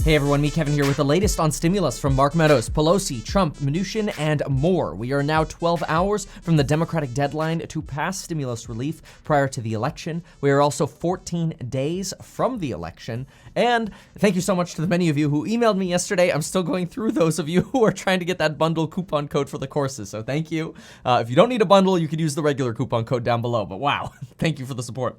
Hey everyone, me Kevin here with the latest on stimulus from Mark Meadows, Pelosi, Trump, Mnuchin, and more. We are now 12 hours from the Democratic deadline to pass stimulus relief prior to the election. We are also 14 days from the election. And thank you so much to the many of you who emailed me yesterday. I'm still going through those of you who are trying to get that bundle coupon code for the courses, so thank you. If you don't need a bundle, you could use the regular coupon code down below, but wow, thank you for the support.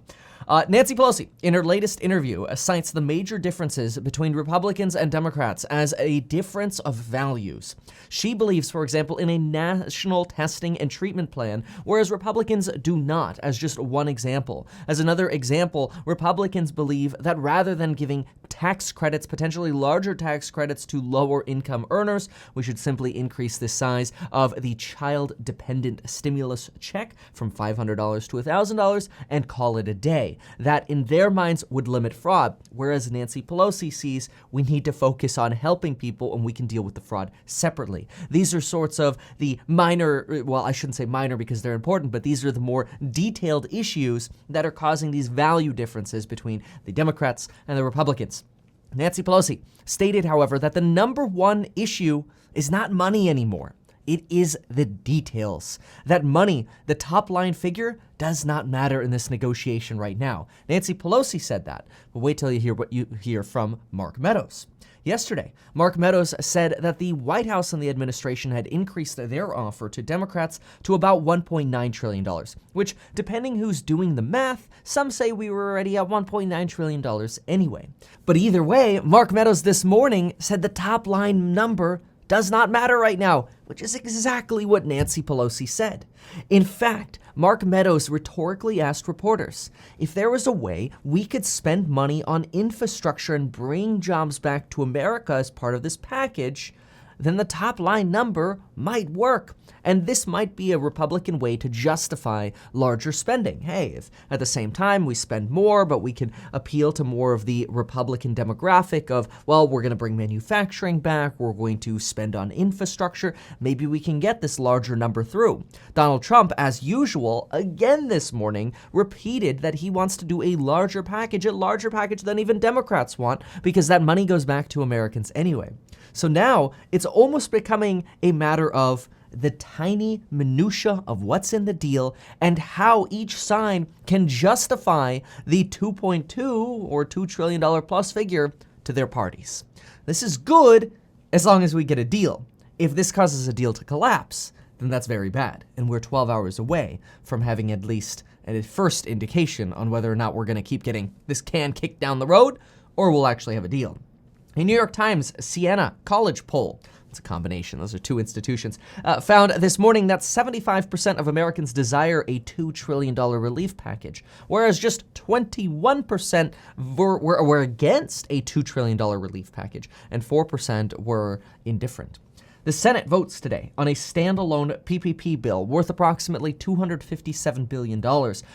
Nancy Pelosi, in her latest interview, cites the major differences between Republicans and Democrats as a difference of values. She believes, for example, in a national testing and treatment plan, whereas Republicans do not, as just one example. As another example, Republicans believe that rather than giving tax credits, potentially larger tax credits to lower income earners, we should simply increase the size of the child-dependent stimulus check from $500 to $1,000 and call it a day. That, in their minds, would limit fraud, whereas Nancy Pelosi sees we need to focus on helping people and we can deal with the fraud separately. These are sorts of the minor, well, I shouldn't say minor because they're important, but these are the more detailed issues that are causing these value differences between the Democrats and the Republicans. Nancy Pelosi stated, however, that the number one issue is not money anymore. It is the details. That money, the top line figure, does not matter in this negotiation right now. Nancy Pelosi said that, but wait till you hear what you hear from Mark Meadows. Yesterday, Mark Meadows said that the White House and the administration had increased their offer to Democrats to about $1.9 trillion, which, depending who's doing the math, some say we were already at $1.9 trillion anyway. But either way, Mark Meadows this morning said the top line number does not matter right now, which is exactly what Nancy Pelosi said. In fact, Mark Meadows rhetorically asked reporters if there was a way we could spend money on infrastructure and bring jobs back to America as part of this package, then the top line number might work. And this might be a Republican way to justify larger spending. Hey, if at the same time we spend more, but we can appeal to more of the Republican demographic of, well, we're going to bring manufacturing back, we're going to spend on infrastructure, maybe we can get this larger number through. Donald Trump, as usual, again this morning, repeated that he wants to do a larger package than even Democrats want, because that money goes back to Americans anyway. So now it's almost becoming a matter of the tiny minutia of what's in the deal and how each side can justify the 2.2 or $2 trillion plus figure to their parties. This is good as long as we get a deal. If this causes a deal to collapse, then that's very bad. And we're 12 hours away from having at least a first indication on whether or not we're going to keep getting this can kicked down the road or we'll actually have a deal. A New York Times Siena College poll, it's a combination, those are two institutions, found this morning that 75% of Americans desire a $2 trillion relief package, whereas just 21% were against a $2 trillion relief package, and 4% were indifferent. The Senate votes today on a standalone PPP bill worth approximately $257 billion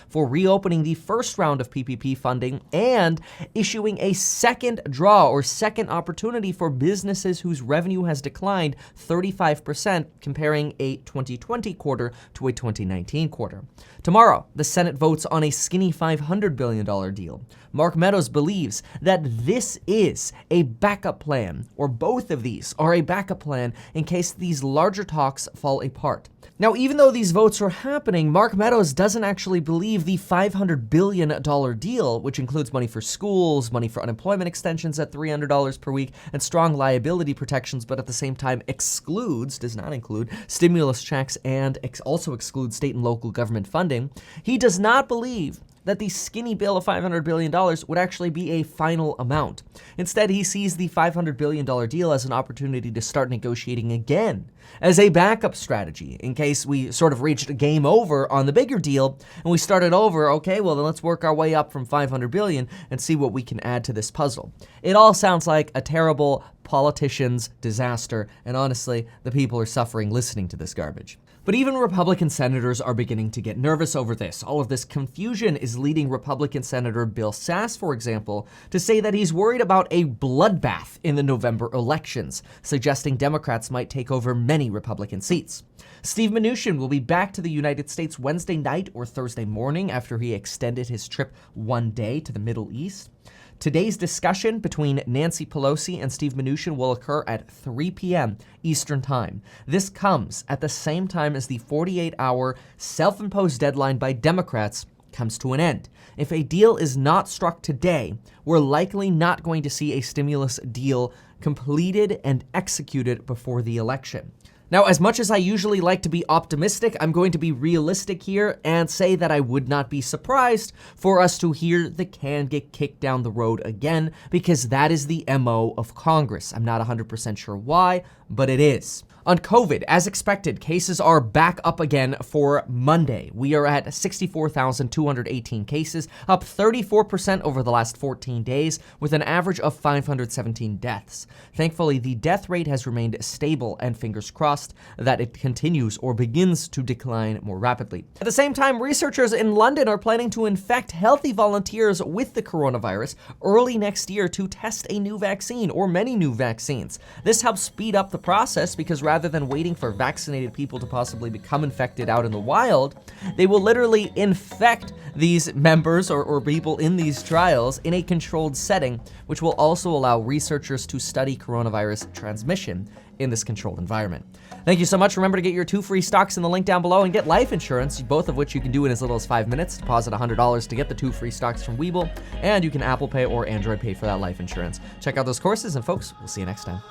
for reopening the first round of PPP funding and issuing a second draw or second opportunity for businesses whose revenue has declined 35%, comparing a 2020 quarter to a 2019 quarter. Tomorrow, the Senate votes on a skinny $500 billion deal. Mark Meadows believes that this is a backup plan, or both of these are a backup plan in case these larger talks fall apart. Now, even though these votes are happening, Mark Meadows doesn't actually believe the $500 billion deal, which includes money for schools, money for unemployment extensions at $300 per week, and strong liability protections, but at the same time does not include stimulus checks and also excludes state and local government funding. He does not believe that the skinny bill of $500 billion would actually be a final amount. Instead, he sees the $500 billion deal as an opportunity to start negotiating again, as a backup strategy in case we sort of reached a game over on the bigger deal and we started over. Okay, well then let's work our way up from $500 billion and see what we can add to this puzzle. It all sounds like a terrible politician's disaster, and honestly, the people are suffering listening to this garbage. But even Republican senators are beginning to get nervous over this. All of this confusion is leading Republican Senator Bill Sass, for example, to say that he's worried about a bloodbath in the November elections, suggesting Democrats might take over many Republican seats. Steve Mnuchin will be back to the United States Wednesday night or Thursday morning after he extended his trip one day to the Middle East. Today's discussion between Nancy Pelosi and Steve Mnuchin will occur at 3 p.m. Eastern Time. This comes at the same time as the 48-hour self-imposed deadline by Democrats comes to an end. If a deal is not struck today, we're likely not going to see a stimulus deal completed and executed before the election. Now, as much as I usually like to be optimistic, I'm going to be realistic here and say that I would not be surprised for us to hear the can get kicked down the road again, because that is the MO of Congress. I'm not 100% sure why, but it is. On COVID, as expected, cases are back up again for Monday. We are at 64,218 cases, up 34% over the last 14 days, with an average of 517 deaths. Thankfully, the death rate has remained stable, and fingers crossed that it continues or begins to decline more rapidly. At the same time, researchers in London are planning to infect healthy volunteers with the coronavirus early next year to test a new vaccine or many new vaccines. This helps speed up the process because rather than waiting for vaccinated people to possibly become infected out in the wild, they will literally infect these members or people in these trials in a controlled setting, which will also allow researchers to study coronavirus transmission in this controlled environment. Thank you so much. Remember to get your 2 free stocks in the link down below and get life insurance, both of which you can do in as little as 5 minutes. Deposit $100 to get the 2 free stocks from Webull, and you can Apple Pay or Android Pay for that life insurance. Check out those courses, and folks, we'll see you next time.